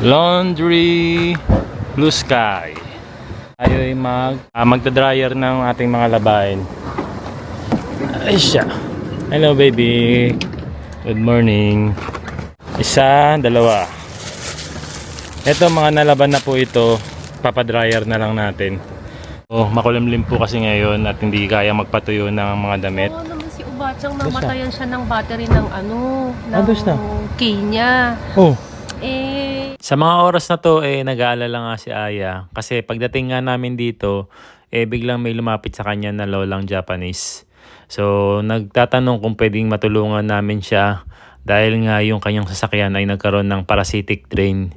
Laundry Blue Sky. Tayo ay magda-dryer ng ating mga labahin. Ay siya. Hello baby. Good morning. Isa, dalawa. Ito mga nalaban na po ito. Papadryer na lang natin. Oh, makulimlim po kasi ngayon at hindi kaya magpatuyo ng mga damit. Oo naman si Ubachang, namatayan siya ng battery ng ng key niya. Oh. Sa mga oras na to, nag-aalala nga si Aya. Kasi pagdating nga namin dito, biglang may lumapit sa kanya na lolang Japanese. So, nagtatanong kung pwedeng matulungan namin siya dahil nga yung kanyang sasakyan ay nagkaroon ng parasitic drain.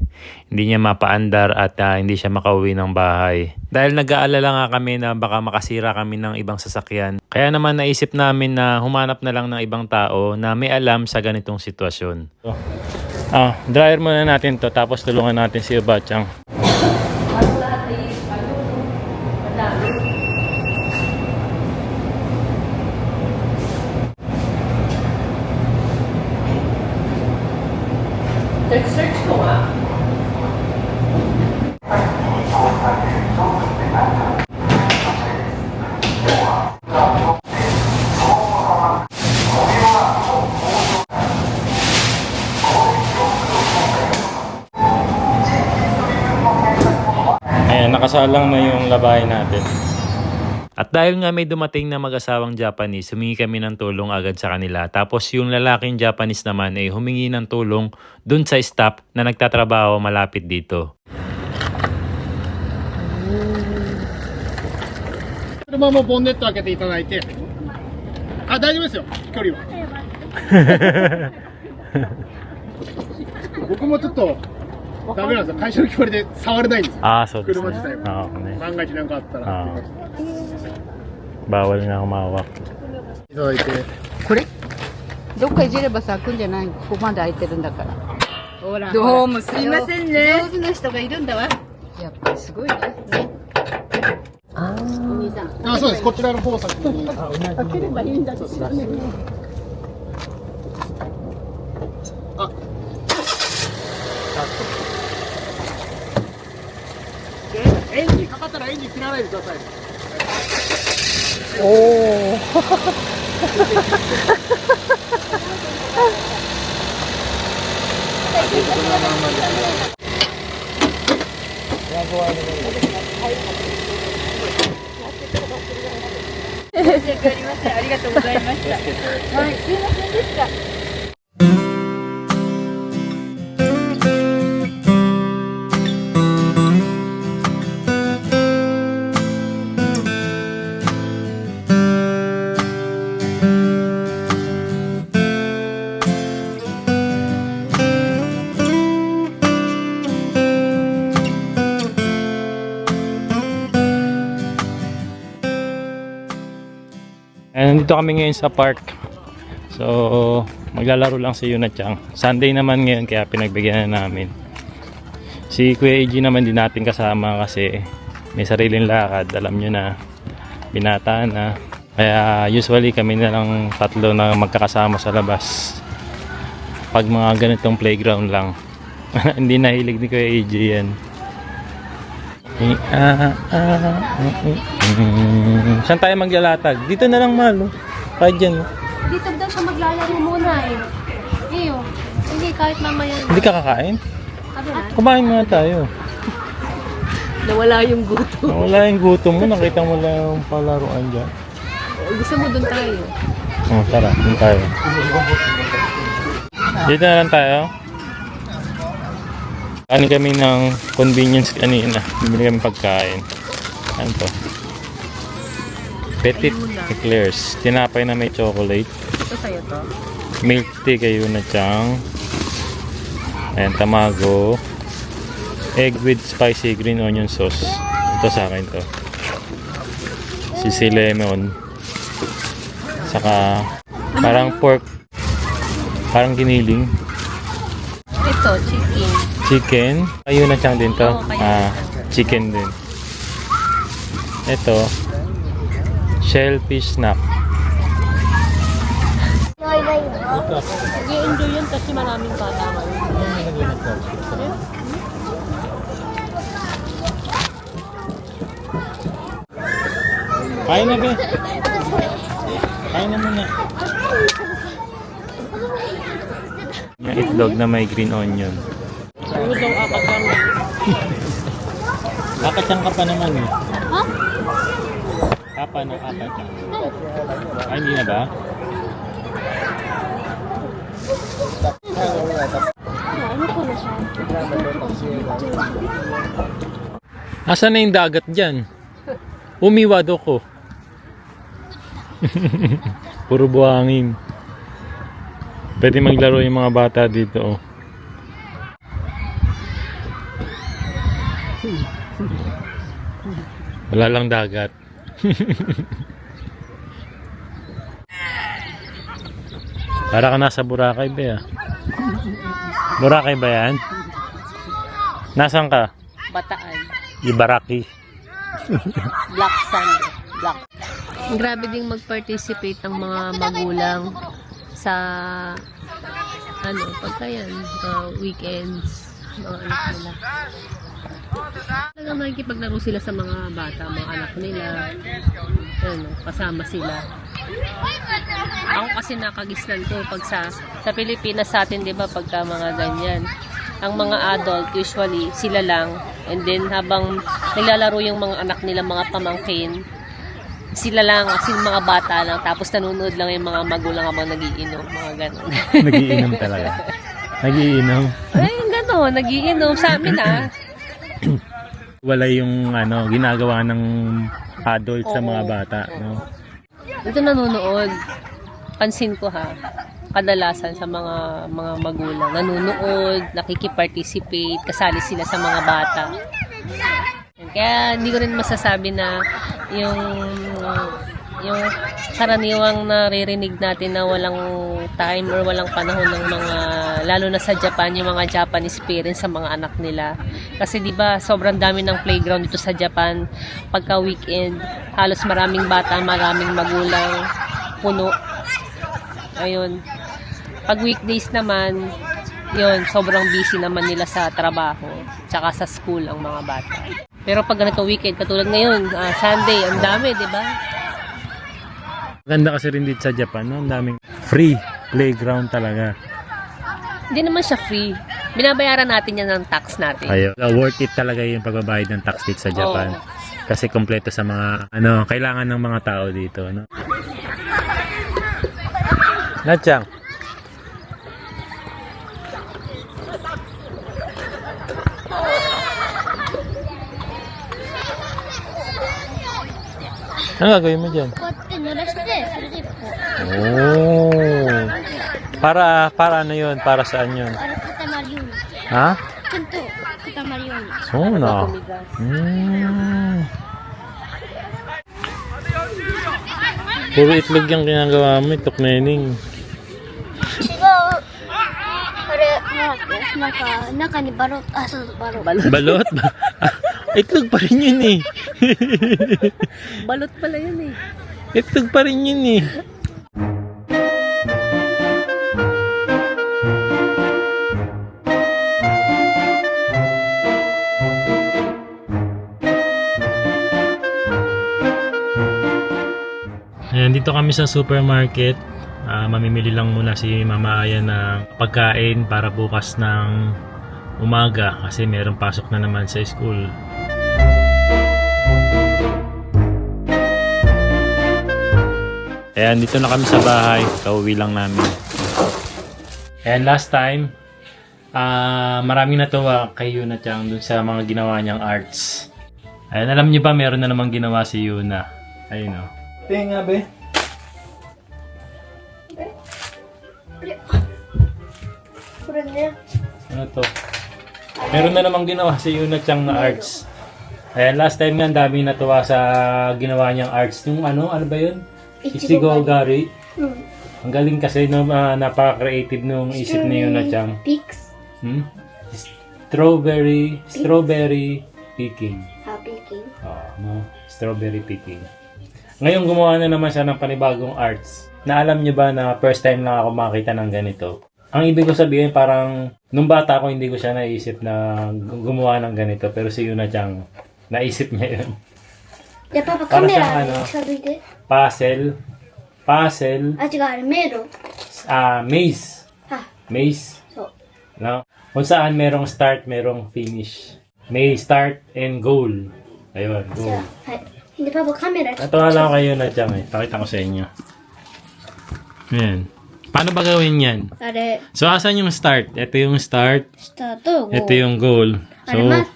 Hindi niya mapaandar at hindi siya makauwi ng bahay. Dahil nag-aalala nga kami na baka makasira kami ng ibang sasakyan. Kaya naman naisip namin na humanap na lang ng ibang tao na may alam sa ganitong sitwasyon. Dryer muna natin to tapos tulungan natin si Ubachang. Search ko nga. Ayan, nakasalang na yung labahin natin. At dahil nga may dumating na mag-asawang Japanese, humingi kami ng tulong agad sa kanila. Tapos yung lalaking Japanese naman ay humingi ng tulong dun sa staff na nagtatrabaho malapit dito. 車もボンネット開けていただいて、大丈夫ですよ、距離は。僕もちょっとダメなんですよ、会社の決まりで触れないんですよ。 そうですね。車自体は。 Okay. 万が一なんかあったらっていう感じで。 Bawal nga humawak. いただいて、これどっかいじれば咲くんじゃない？ここまで開いてるんだから。ほら。どうもすいませんね。上手な人がいるんだわ。やっぱりすごいね。お兄さん。そうです、こちらの方先に。開ければいいんだですよね。エンジンかかったらエンジン切らないでください。ありがとうございました。はい、すいませんでした。 Nandito kami ngayon sa park. So, maglalaro lang si Yuna-chan. Sunday naman ngayon kaya pinagbigyan na namin. Si Kuya AG naman din natin kasama kasi may sariling lakad. Alam nyo na, binata na. Kaya usually kami na lang tatlo na magkakasama sa labas. Pag mga ganitong playground lang. Hindi nahilig ni Kuya AG yan. Saan tayo maglalatag? Dito na lang, Malo. Kahit dyan. Dito daw siya maglalaro muna eh. Iyo. Hindi, kahit mamaya. Hindi ka kakain? Sabi na. Kumain muna tayo. Nawala yung gutom. Wala yung gutom mo. Nakita mo lang yung palaruan dyan. Gusto mo dun tayo. Tara, dun tayo. Dito na lang tayo. Kanin kami ng convenience kanina. Bibili kami pagkain. Ano to? Petit eclairs. Tinapay na may chocolate. Ito sa'yo to. Milk tea kay Yuna-chan. Ayan, tamago. Egg with spicy green onion sauce. Ito sa akin to. Sisi lemon. Saka parang pork. Parang giniling. Ito, chicken. Chicken. Ayun na siyang din to. Oo, kaya Chicken din. Ito. Shellfish snack. Nag-i-enjoy yun kasi maraming bata ngayon. Kain na, be. Kain na muna. Yung itlog na may green onion. Ano daw akatang? Kakachang ka pa naman eh. Ha? Kapa na kakachang. Ay, hindi na ba? Asan na yung dagat dyan? Umiwad ako. Puro buhangin. Pwede maglaro yung mga bata dito. Oh. Wala lang dagat. Para ka nasa Boracay ba ya? Boracay ba yan? Nasaan ka? Bataan. Ibaraki. Black sand. Black. Grabe ding mag-participate ang mga magulang sa pagka yan, weekends, mga anak nila. Talagang makikipaglaro sila sa mga bata, mga anak nila. Kasama sila. Ako kasi nakagisnan ko pag sa Pilipinas sa atin, 'di ba, pagka mga ganyan. Ang mga adult usually sila lang, and then habang naglalaro yung mga anak nila, mga pamangkin, sila lang, as in mga bata lang, tapos nanonood lang yung mga magulang habang nagiinom, mga gano'n. Nagiinom talaga. Nagiinom. Ay, gano'n, nagiinom sa amin Wala yung ginagawa ng adult sa mga bata, no? Ito nanonood. Pansin ko kadalasan sa mga magulang nanonood, nakikiparticipate, kasali sila sa mga bata. Kaya hindi ko rin masasabi na yung karaniwang naririnig natin na walang time or walang panahon ng mga, lalo na sa Japan, yung mga Japanese parents sa mga anak nila. Kasi 'di ba, sobrang dami ng playground dito sa Japan. Pagka weekend, halos maraming bata, maraming magulang, puno. Ayun. Pag weekdays naman, yun, sobrang busy naman nila sa trabaho, tsaka sa school ang mga bata. Pero pag ganito weekend, katulad ngayon, Sunday, ang dami, di ba? Ganda kasi rin dito sa Japan, no? Ang daming free playground talaga. Hindi naman siya free. Binabayaran natin yan ng tax natin. Ayun. Worth it talaga yung pagbabayad ng tax dito sa Japan. Oo. Kasi kompleto sa mga, kailangan ng mga tao dito, no? Nachang. Ano gagawin mo dyan? Oh. Para ano yun? Para saan yun? Ha? Oh, no. Puro itlog yung ginagawa mo, itlog nening. 中にバロッあそうそうバロッ Balot? Itlog pa rin yun eh. Balot pala yun eh. Itlog pa rin yun eh. Ayan, dito kami sa supermarket. Mamimili lang muna si Mama Aya ng pagkain para bukas ng umaga kasi meron pasok na naman sa school. Ayan, dito na kami sa bahay. Kauwi lang namin. Ayan, last time, maraming natuwa kay Yuna Chang dun sa mga ginawa niyang arts. Ayan, alam niyo ba, meron na namang ginawa si Yuna. Ayun o. Tinga, be. Ano to? Meron na namang ginawa si Yuna Chang na arts. Ayan, last time nga, ang dami natuwa sa ginawa niyang arts. Yung ano ba yun? Ichigo Gari. Ang galing kasi, no, napaka-creative nung isip ni Yuna Chang. Pigs. Strawberry picking. Picking. No, strawberry picking. Ngayon gumawa na naman siya ng panibagong arts. Na alam niyo ba na first time lang ako makita ng ganito? Ang ibig ko sabihin, parang nung bata ako hindi ko siya naisip na gumawa ng ganito, pero si Yuna Chang naisip niya yun. じゃあパパカ Para メ siyang ラ ano, 近づいて。 puzzle. Puzzle. あ、違う、あれ、迷路。 Maze. あ、 Maze. そう。 No? Kung saan merong start, merong finish. May start and goal. Ayun, じ goal. ゃあ、はい。で、パパカメラ。 Natuwa lang kayo na dyan eh. Pakita ko sa inyo. Ayan. Paano ba gawin yan? あれ、 So, asan yung start? Ito yung start. スタート、Ito yung goal. あれ、 So,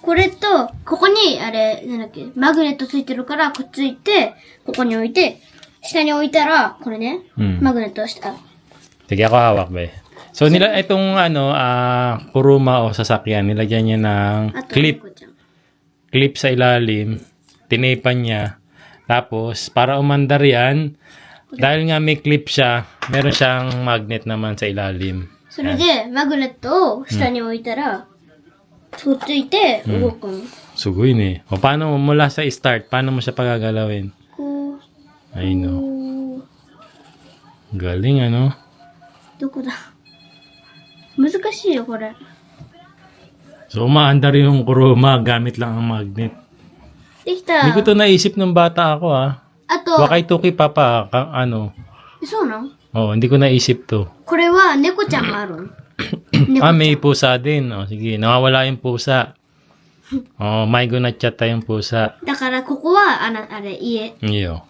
これと、ここに、あれ、なんだっけ、マグネットついてるから、くっついて、ここに置いて、下に置いたら、これね、 Hmm. マグネットを下。 sige ako hawak ba eh. So, itong kuruma o sasakyan, nilagyan niya ng あと、 clip. 猫ちゃん。 Clip sa ilalim. Tinepan niya. Tapos, para umandar yan, dahil nga may clip siya, meron siyang magnet naman sa ilalim. それで、マグネットを下に置いたら、くっついて、動くの。 Sugoy eh. O paano mula sa start, paano mo siya pagagalawin? こう、 Ay no. こう、 Galing ano? どこだ難しいよ、これ。 So umaandar yung kuruma gamit lang ang magnet. できた。 Hindi ko to naisip nung bata ako ah. あと、 Wakay tuki papa, ano. そうなん Oh, hindi ko naisip to. これは猫ちゃんがあるの。猫 Ah, may pusa din. Oh, sige, nawawala yung pusa. Oh, may gunatchat tayong pusa. だから、ここは、あれ、家。 Iyo.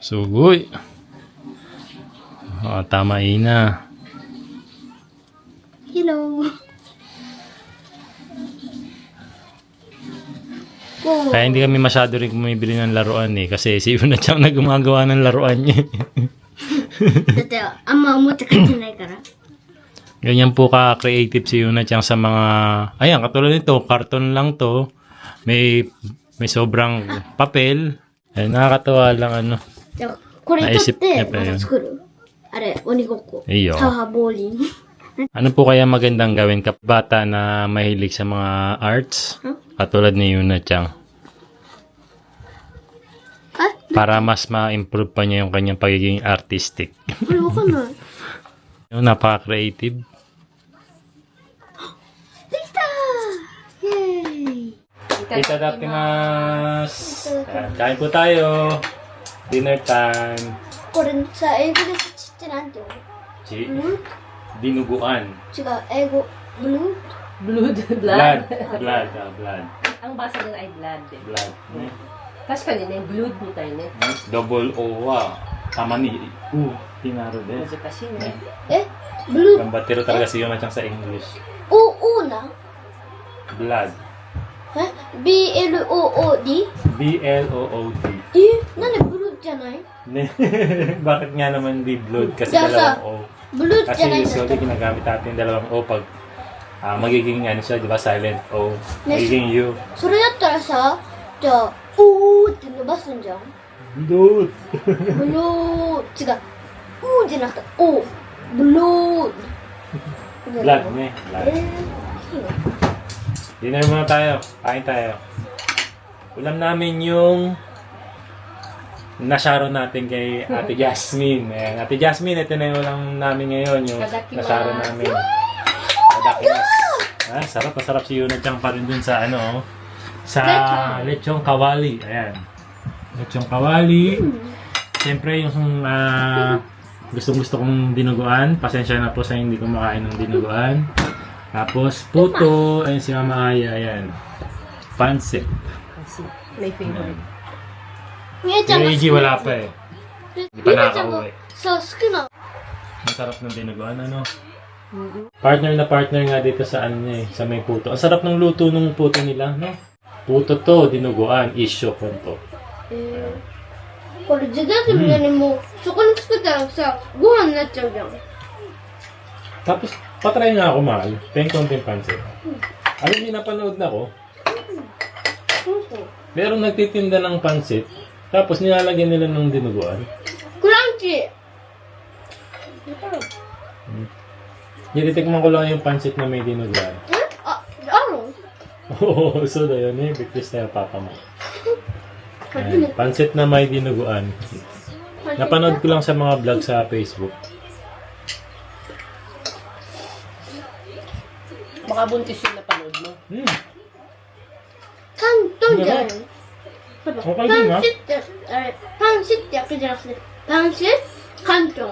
Sugoy. Oh, tama ina. Hello. Oh, Kaya hindi kami masyado rin bumibili ng laruan eh. Kasi si Yuna Chang na gumagawa ng laruan niya. だって、あんまおもちゃ買ってないから。 Ganyan po ka-creative si Yuna Chang sa mga... Ayan, katulad nito, karton lang to. May sobrang papel. Ay, nakakatawa lang ano. じゃあ、これ取っ Naisip て、 niya pa ま yun. た作る。あれ、鬼ごっこ。 Iyo. タワーボーリング。 Ano po kaya magandang gawin kapag bata na mahilig sa mga arts? Huh? Katulad ni Yuna Chang. あ、 Para mas ma-improve pa niya yung kanyang pagiging artistic. これわかんない。 Yung napaka-creative. できたーイェーイ Itadakimasu! Ayan, kain po tayo. Dinner time. これさ、英語でちってなんて言うの Dinuguan. 違う、英語。ブルー Blood. Blood. Blood. Blood. Ang basa nun ay blood. Blood.確かにね、blood みたいね。 Double O はたまにtinaro din. 難しいね。えブルー、 Gambatero talaga si Yuna Chang sa English. おな Blood. え ?BLOOD? B-L-O-O-D. なんでブルーじゃない Bakit nga naman di blood? Kasi Dasa. dalawang O. ブルーじ Kasi ゃないんだった usually ginagamit natin yung dalawang O pag magiging ano siya, di ba? Silent O. Magiging U. それだったらさ、じゃあ、おーって伸ばすんじゃん。 Blood. ブロー、違う。おーじゃなくて、おー。ブロー。 Blood, ne? Blood. そうなの Dinner muna tayo. Kain tayo. Ulam namin yung nasaro natin kay Ate Jasmine. Ayan. Ate Jasmine, ito na yung ulam namin ngayon. Yung Kadakimasu. nasaro namin. Kadakimas. Ah, sarap. Masarap si Yuna Chang pa rin dun sa ano. Sa lechong kawali. Ayan. Lechong kawali. Siyempre yung gustong-gusto kong dinuguan. Pasensya na po sa hindi kumakain ng dinuguan. Tapos puto. Ayun si Mama Aya. Ayan. Pansit. May favorite. みやちゃん Yung が好 AG き wala な pa や eh. つ。 Hindi み pa やちゃんが nakaka-uwi. さ、好きな。 Masarap ng dinuguan, ano? Partner na partner nga dito sa ano niya eh, sa may puto. Ang sarap ng luto ng puto nila, no? Puto to, dinuguan, isyo konto. これ自家製みたいにもう、そこに作ったらさ、ご飯になっちゃうじゃん。 Tapos, patry nga ako, mahal. Peng konting pansit. Alam niyo, napanood na ko. Merong nagtitinda ng pansit, tapos nilalagyan nila ng dinuguan. クランチ Nititikman ko lang yung pansit na may dinuguan. あ、ある Oo, so da yun eh. Bigtis na yung papa mo. Ayan, pansit na may dinuguan. Napanood ko lang sa mga vlog sa Facebook. Baka buntis yung napanood mo. 関東じゃないのパパ、他いるなパンチって、あれ、パンチって開けじゃなくて、パンチ関東。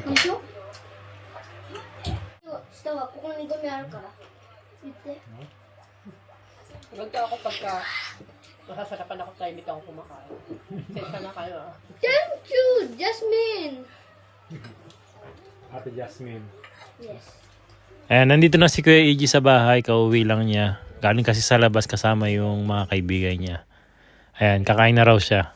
でしょ下はここにゴミあるから。言って。 Ganito ako pagka masasarapan ako tayo dito ako kumakain. Sensya na kayo ah. Thank you, Jasmine! Ate Jasmine. Yes. Ayan, nandito na si Kuya Iggy sa bahay, kauwi lang niya. Galing kasi sa labas kasama yung mga kaibigan niya. Ayan, kakain na raw siya.